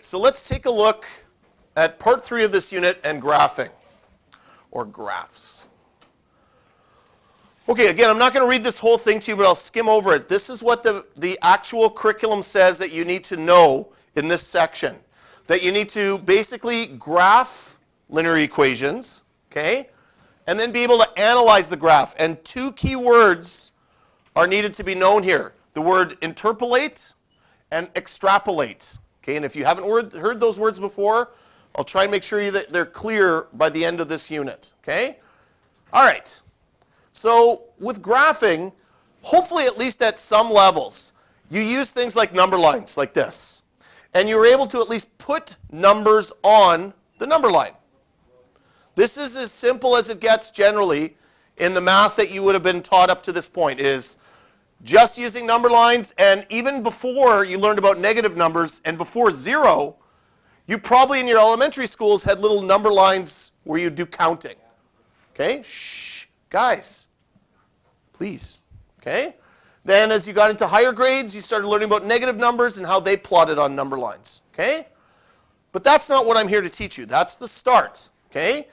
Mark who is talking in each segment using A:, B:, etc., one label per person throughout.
A: so let's take a look at part 3 of this unit and graphing, or graphs. Okay, again, I'm not going to read this whole thing to you, but I'll skim over it. This is what the actual curriculum says that you need to know in this section. That you need to basically graph linear equations, okay, and then be able to analyze the graph. And 2 key words are needed to be known here. The word interpolate and extrapolate. Okay, and if you haven't heard those words before, I'll try and make sure that they're clear by the end of this unit. Okay? All right. So with graphing, hopefully at least at some levels, you use things like number lines like this. And you're able to at least put numbers on the number line. This is as simple as it gets generally in the math that you would have been taught up to this point, is just using number lines. And even before you learned about negative numbers and before 0, you probably in your elementary schools had little number lines where you do counting. Okay? Shh, guys, please. Okay? Then as you got into higher grades, you started learning about negative numbers and how they plotted on number lines. Okay? But that's not what I'm here to teach you. That's the start. Okay?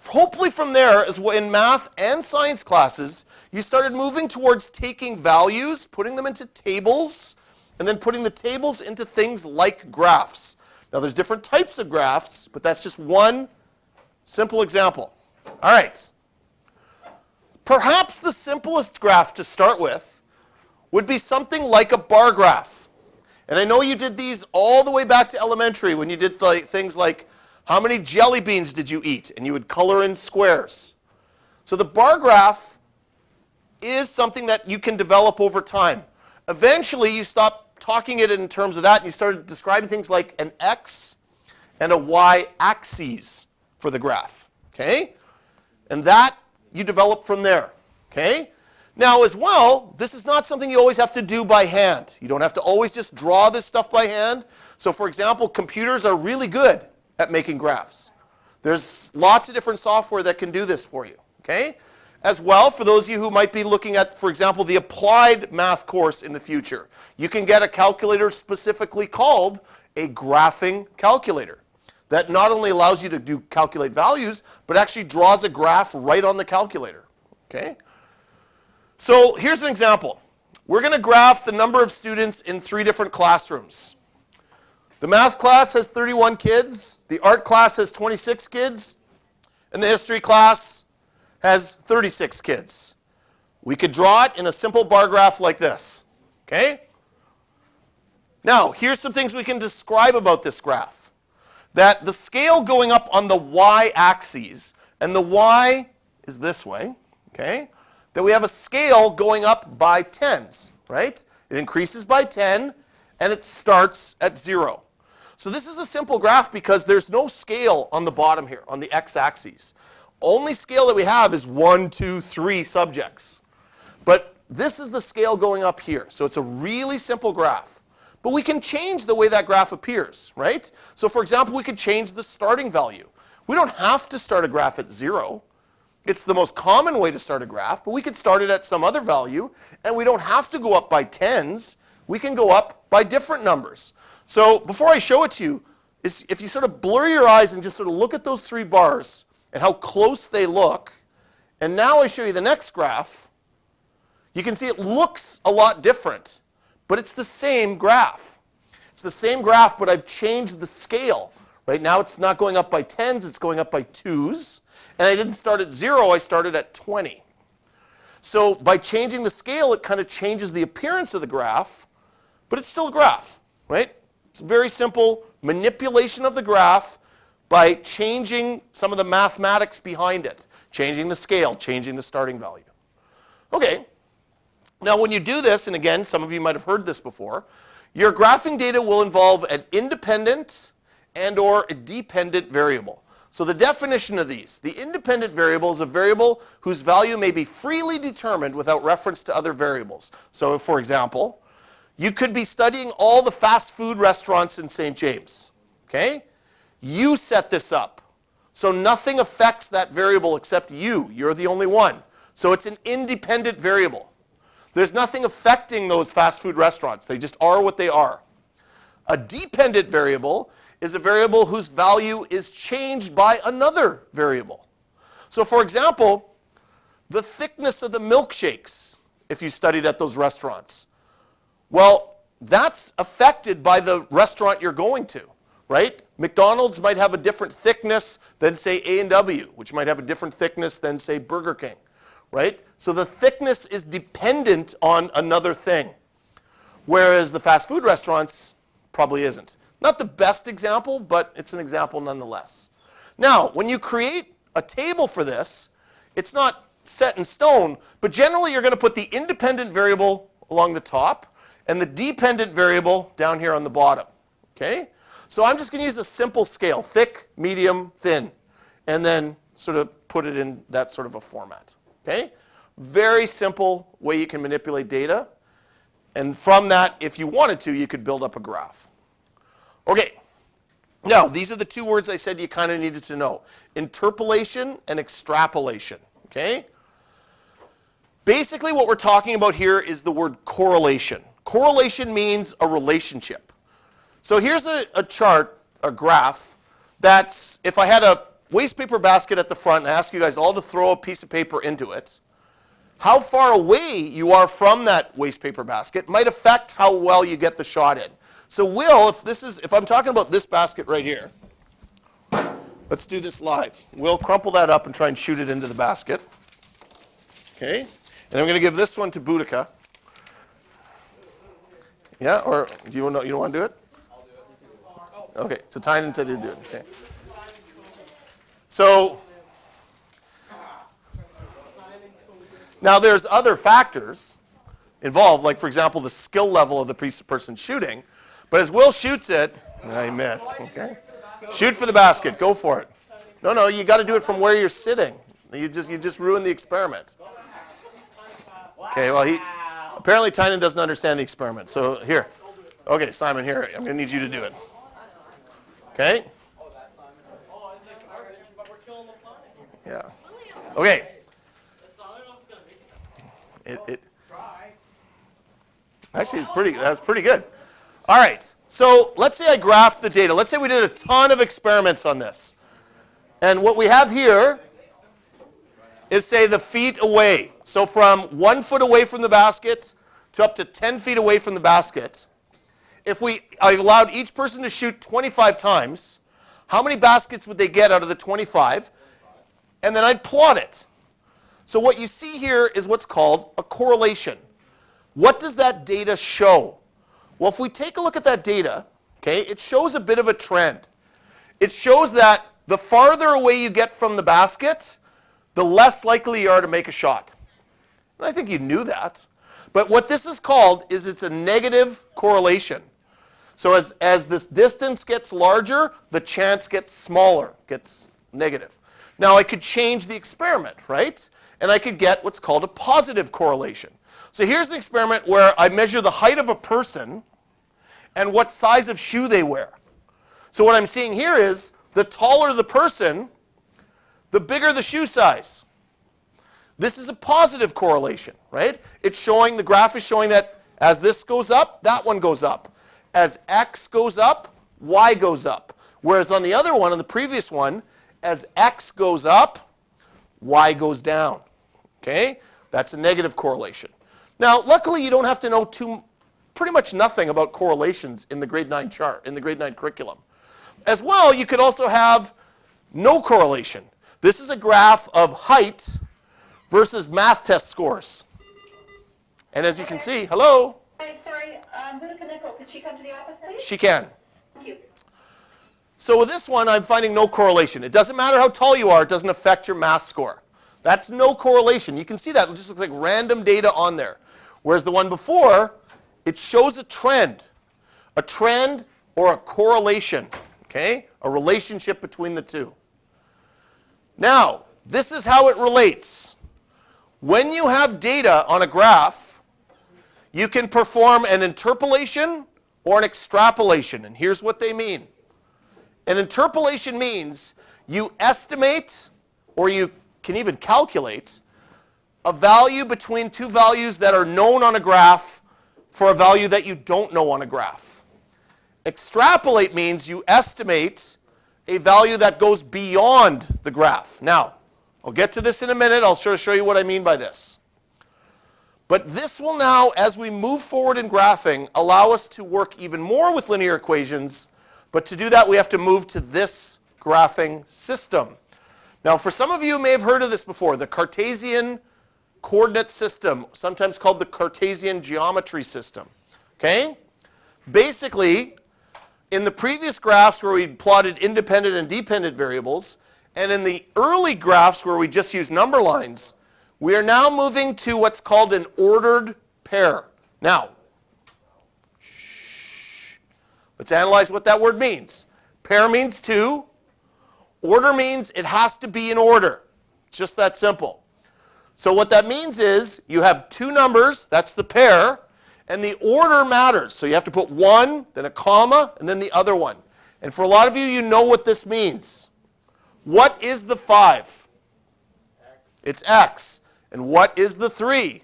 A: Hopefully from there, as in math and science classes, you started moving towards taking values, putting them into tables, and then putting the tables into things like graphs. Now there's different types of graphs, but that's just one simple example. All right. Perhaps the simplest graph to start with would be something like a bar graph. And I know you did these all the way back to elementary when you did things like how many jelly beans did you eat? And you would color in squares. So the bar graph is something that you can develop over time. Eventually you stop talking it in terms of that and you started describing things like an x and a y axis for the graph. Okay? And that you develop from there. Okay? Now as well, this is not something you always have to do by hand. You don't have to always just draw this stuff by hand. So for example, computers are really good at making graphs. There's lots of different software that can do this for you. Okay? As well, for those of you who might be looking at, for example, the applied math course in the future, you can get a calculator specifically called a graphing calculator that not only allows you to calculate values, but actually draws a graph right on the calculator. Okay? So here's an example. We're going to graph the number of students in 3 different classrooms. The math class has 31 kids, the art class has 26 kids, and the history class has 36 kids. We could draw it in a simple bar graph like this. Okay? Now, here's some things we can describe about this graph. That the scale going up on the y-axis, and the y is this way, okay? That we have a scale going up by tens, right? It increases by 10, and it starts at 0. So this is a simple graph because there's no scale on the bottom here, on the x-axis. Only scale that we have is 1, 2, 3 subjects. But this is the scale going up here. So it's a really simple graph. But we can change the way that graph appears, right? So for example, we could change the starting value. We don't have to start a graph at 0. It's the most common way to start a graph, but we could start it at some other value, and we don't have to go up by tens. We can go up by different numbers. So before I show it to you, if you sort of blur your eyes and just sort of look at those 3 bars and how close they look, and now I show you the next graph, you can see it looks a lot different, but it's the same graph. It's the same graph, but I've changed the scale. Right now it's not going up by tens, it's going up by 2s. And I didn't start at 0, I started at 20. So by changing the scale, it kind of changes the appearance of the graph, but it's still a graph, right? It's a very simple manipulation of the graph by changing some of the mathematics behind it, changing the scale, changing the starting value. Okay, now when you do this, and again, some of you might have heard this before, your graphing data will involve an independent and or a dependent variable. So the definition of these, the independent variable is a variable whose value may be freely determined without reference to other variables. So for example, you could be studying all the fast food restaurants in St. James. Okay? You set this up. So nothing affects that variable except you. You're the only one. So it's an independent variable. There's nothing affecting those fast food restaurants. They just are what they are. A dependent variable is a variable whose value is changed by another variable. So for example, the thickness of the milkshakes, if you studied at those restaurants, well, that's affected by the restaurant you're going to, right? McDonald's might have a different thickness than, say, A&W, which might have a different thickness than, say, Burger King, right? So the thickness is dependent on another thing, whereas the fast food restaurants probably isn't. Not the best example, but it's an example nonetheless. Now, when you create a table for this, it's not set in stone, but generally you're going to put the independent variable along the top and the dependent variable down here on the bottom, okay? So I'm just going to use a simple scale, thick, medium, thin, and then sort of put it in that sort of a format, okay? Very simple way you can manipulate data. And from that, if you wanted to, you could build up a graph. Okay, now these are the two words I said you kind of needed to know. Interpolation and extrapolation, okay? Basically what we're talking about here is the word correlation. Correlation means a relationship. So here's a chart, a graph, that's, if I had a waste paper basket at the front and I ask you guys all to throw a piece of paper into it, how far away you are from that waste paper basket might affect how well you get the shot in. So Will, if I'm talking about this basket right here, let's do this live. Will, crumple that up and try and shoot it into the basket. Okay? And I'm going to give this one to Boudica. Yeah, or do you don't want to do it? I'll do it. Okay, so Tynan said he'd do it. Okay. So now there's other factors involved, like for example the skill level of the person shooting. But as Will shoots it, he missed. Okay, shoot for the basket. Go for it. No, you got to do it from where you're sitting. You just ruined the experiment. Okay, well apparently Tynan doesn't understand the experiment. So here, okay, Simon, here I'm going to need you to do it. Okay. Yeah. Okay. Actually, that's pretty good. All right, so let's say I graphed the data. Let's say we did a ton of experiments on this. And what we have here is, say, the feet away. So from 1 foot away from the basket to up to 10 feet away from the basket. If I allowed each person to shoot 25 times, how many baskets would they get out of the 25? And then I'd plot it. So what you see here is what's called a correlation. What does that data show? Well, if we take a look at that data, okay, it shows a bit of a trend. It shows that the farther away you get from the basket, the less likely you are to make a shot. And I think you knew that. But what this is called is it's a negative correlation. So as this distance gets larger, the chance gets smaller, gets negative. Now I could change the experiment, right? And I could get what's called a positive correlation. So here's an experiment where I measure the height of a person and what size of shoe they wear. So what I'm seeing here is the taller the person, the bigger the shoe size. This is a positive correlation, right? It's showing, the graph is showing that as this goes up, that one goes up. As X goes up, Y goes up. Whereas on the other one, on the previous one, as X goes up, Y goes down. Okay? That's a negative correlation. Now, luckily, you don't have to know pretty much nothing about correlations in the grade 9 chart, in the grade 9 curriculum. As well, you could also have no correlation. This is a graph of height versus math test scores. And as you can see, hello?
B: Sorry, Boudica Nickel, could she come to the office, please?
A: She can.
B: Thank you.
A: So with this one, I'm finding no correlation. It doesn't matter how tall you are, it doesn't affect your math score. That's no correlation. You can see that. It just looks like random data on there. Whereas the one before, it shows a trend or a correlation, okay? A relationship between the two. Now, this is how it relates. When you have data on a graph, you can perform an interpolation or an extrapolation, and here's what they mean. An interpolation means you estimate, or you can even calculate, a value between two values that are known on a graph for a value that you don't know on a graph. Extrapolate means you estimate a value that goes beyond the graph. Now, I'll get to this in a minute. I'll show you what I mean by this. But this will now, as we move forward in graphing, allow us to work even more with linear equations. But to do that, we have to move to this graphing system. Now, for some of you may have heard of this before, the Cartesian coordinate system, sometimes called the Cartesian geometry system. Okay? Basically, in the previous graphs where we plotted independent and dependent variables, and in the early graphs where we just used number lines, we are now moving to what's called an ordered pair. Now, let's analyze what that word means. Pair means two. Order means it has to be in order. It's just that simple. So what that means is you have two numbers, that's the pair, and the order matters. So you have to put one, then a comma, and then the other one. And for a lot of you, you know what this means. What is the 5? It's x. And what is the 3?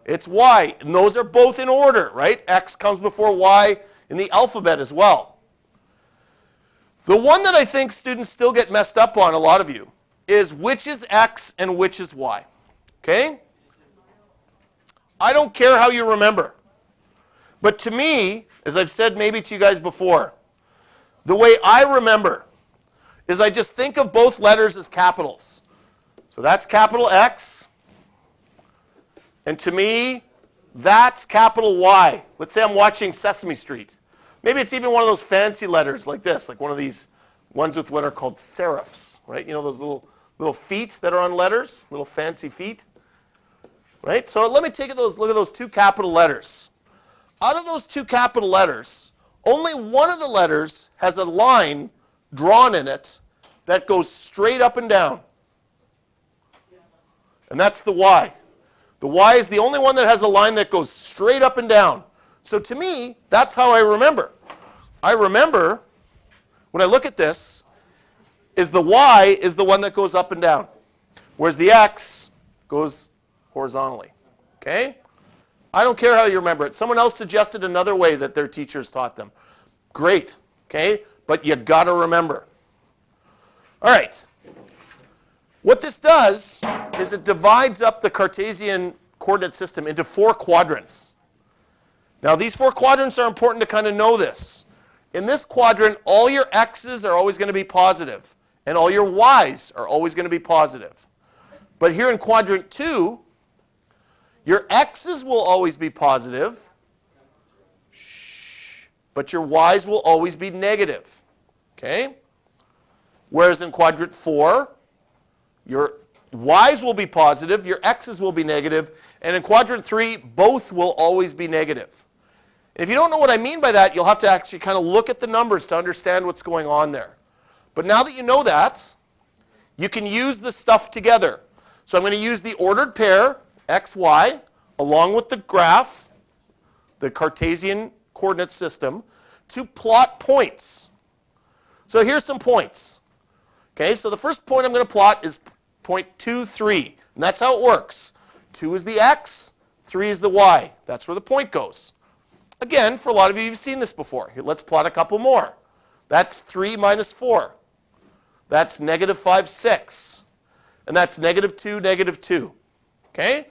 A: It's y. And those are both in order, right? X comes before y in the alphabet as well. The one that I think students still get messed up on, a lot of you, is which is x and which is y. Okay? I don't care how you remember. But to me, as I've said maybe to you guys before, the way I remember is I just think of both letters as capitals. So that's capital X. And to me, that's capital Y. Let's say I'm watching Sesame Street. Maybe it's even one of those fancy letters like this, like one of these ones with what are called serifs, right? You know those little feet that are on letters, little fancy feet, right? So let me look at those two capital letters. Out of those two capital letters, only one of the letters has a line drawn in it that goes straight up and down. And that's the Y. The Y is the only one that has a line that goes straight up and down. So to me, that's how I remember. I remember, when I look at this, is the Y is the one that goes up and down, whereas the X goes horizontally. Okay? I don't care how you remember it. Someone else suggested another way that their teachers taught them. Great. Okay? But you got to remember. All right. What this does is it divides up the Cartesian coordinate system into 4 quadrants. Now, these 4 quadrants are important to kind of know this. In this quadrant, all your x's are always going to be positive, and all your y's are always going to be positive. But here in quadrant 2, your x's will always be positive, but your y's will always be negative. Okay? Whereas in quadrant 4, your y's will be positive, your x's will be negative, and in quadrant 3, both will always be negative. If you don't know what I mean by that, you'll have to actually kind of look at the numbers to understand what's going on there. But now that you know that, you can use the stuff together. So I'm going to use the ordered pair, x, y, along with the graph, the Cartesian coordinate system, to plot points. So here's some points. Okay, so the first point I'm going to plot is point 2, 3. And that's how it works. 2 is the x, 3 is the y. That's where the point goes. Again, for a lot of you, you've seen this before. Here, let's plot a couple more. That's 3 minus 4. That's negative 5, 6. And that's negative 2, negative 2. Okay?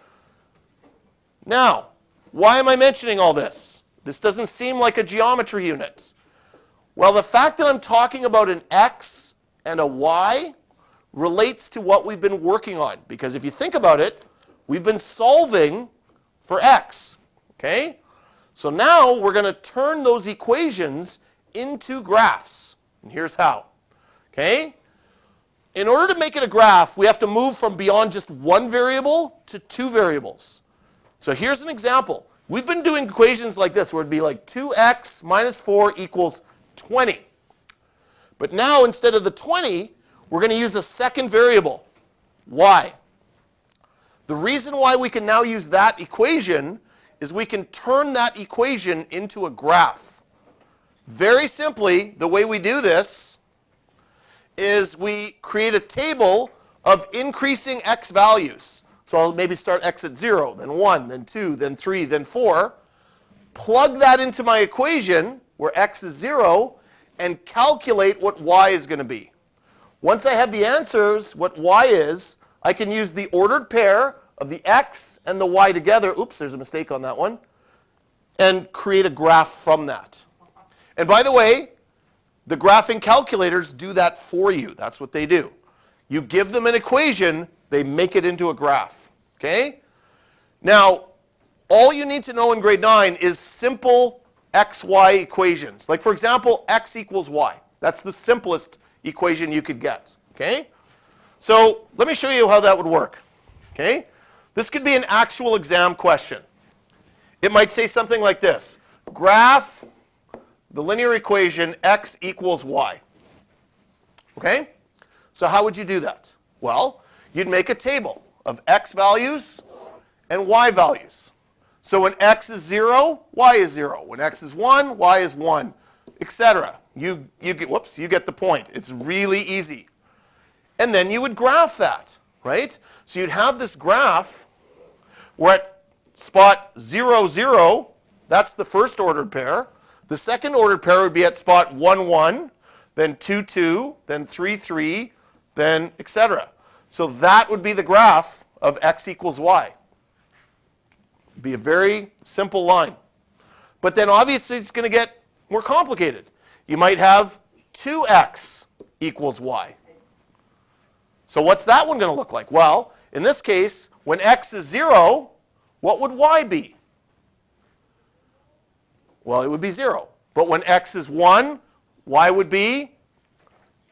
A: Now, why am I mentioning all this? This doesn't seem like a geometry unit. Well, the fact that I'm talking about an x and a y relates to what we've been working on. Because if you think about it, we've been solving for x. Okay? So now we're going to turn those equations into graphs. And here's how. Okay? In order to make it a graph, we have to move from beyond just one variable to 2 variables. So here's an example. We've been doing equations like this, where it'd be like 2x minus 4 equals 20. But now, instead of the 20, we're going to use a second variable, y. The reason why we can now use that equation is we can turn that equation into a graph. Very simply, the way we do this is we create a table of increasing x values. So I'll maybe start x at 0, then 1, then 2, then 3, then 4. Plug that into my equation, where x is 0 and calculate what y is going to be. Once I have the answers, what y is, I can use the ordered pair of the x and the y together. Oops, there's a mistake on that one. And create a graph from that. And by the way, the graphing calculators do that for you. That's what they do. You give them an equation, they make it into a graph. Okay? Now, all you need to know in grade 9 is simple xy equations. Like, for example, x equals y. That's the simplest equation you could get. Okay? So let me show you how that would work. Okay? This could be an actual exam question. It might say something like this. Graph the linear equation x equals y. Okay? So how would you do that? Well, you'd make a table of x values and y values. So when x is 0, y is 0. When x is 1, y is 1, etc. You get the point. It's really easy. And then you would graph that, right? So you'd have this graph where at spot 0, 0, that's the first ordered pair. The second ordered pair would be at spot 1, 1, then 2, 2, then 3, 3, then etc. So that would be the graph of x equals y. It'd be a very simple line. But then obviously it's going to get more complicated. You might have 2x equals y. So what's that one going to look like? Well, in this case, when x is 0, what would y be? Well, it would be 0. But when x is 1, y would be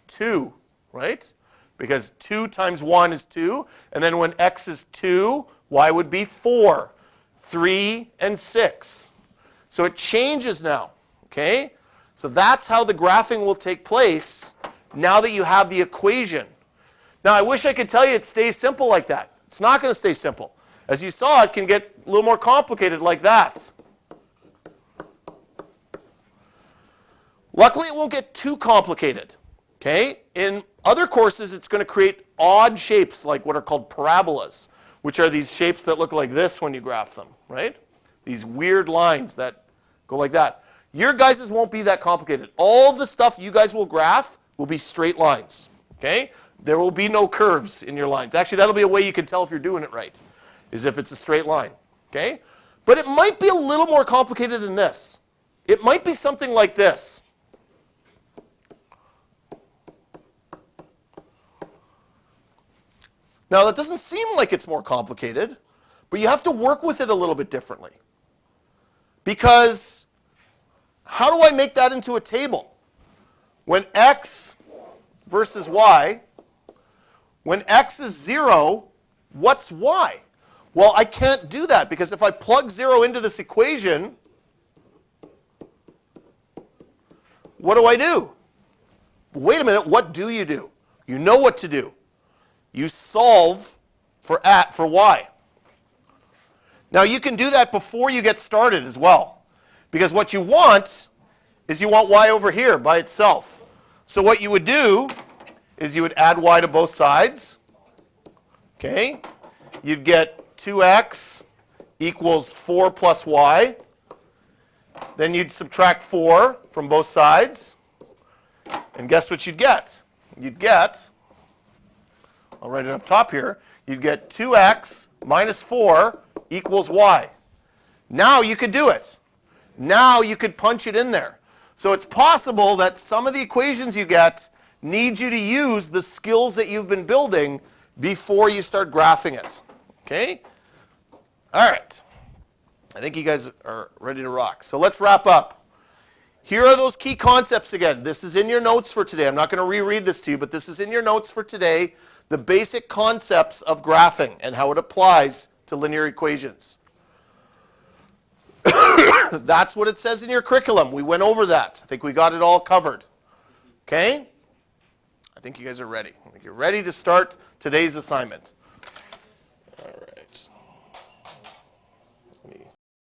A: 2, right? Because 2 times 1 is 2. And then when x is 2, y would be 4, 3, and 6. So it changes now, okay? So that's how the graphing will take place now that you have the equation. Now, I wish I could tell you it stays simple like that. It's not going to stay simple. As you saw, it can get a little more complicated like that. Luckily, it won't get too complicated. Okay? In other courses, it's going to create odd shapes like what are called parabolas, which are these shapes that look like this when you graph them, right? These weird lines that go like that. Your guys's won't be that complicated. All the stuff you guys will graph will be straight lines. Okay? There will be no curves in your lines. Actually, that'll be a way you can tell if you're doing it right, is if it's a straight line. Okay? But it might be a little more complicated than this. It might be something like this. Now, that doesn't seem like it's more complicated, but you have to work with it a little bit differently. Because how do I make that into a table? When x versus y, when x is 0, what's y? Well, I can't do that because if I plug 0 into this equation, what do? Wait a minute, what do? You know what to do. You solve for y. Now, you can do that before you get started as well. Because what you want is you want y over here by itself. So what you would do is you would add y to both sides. Okay? You'd get 2x equals 4 plus y. Then you'd subtract 4 from both sides. And guess what you'd get? You'd get, I'll write it up top here, you'd get 2x minus 4 equals y. Now you could do it. Now you could punch it in there. So it's possible that some of the equations you get need you to use the skills that you've been building before you start graphing it. Okay? All right. I think you guys are ready to rock. So let's wrap up. Here are those key concepts again. This is in your notes for today. I'm not going to reread this to you, but this is in your notes for today. The basic concepts of graphing and how it applies to linear equations. That's what it says in your curriculum. We went over that. I think we got it all covered. Okay? I think you guys are ready. I think you're ready to start today's assignment. All right.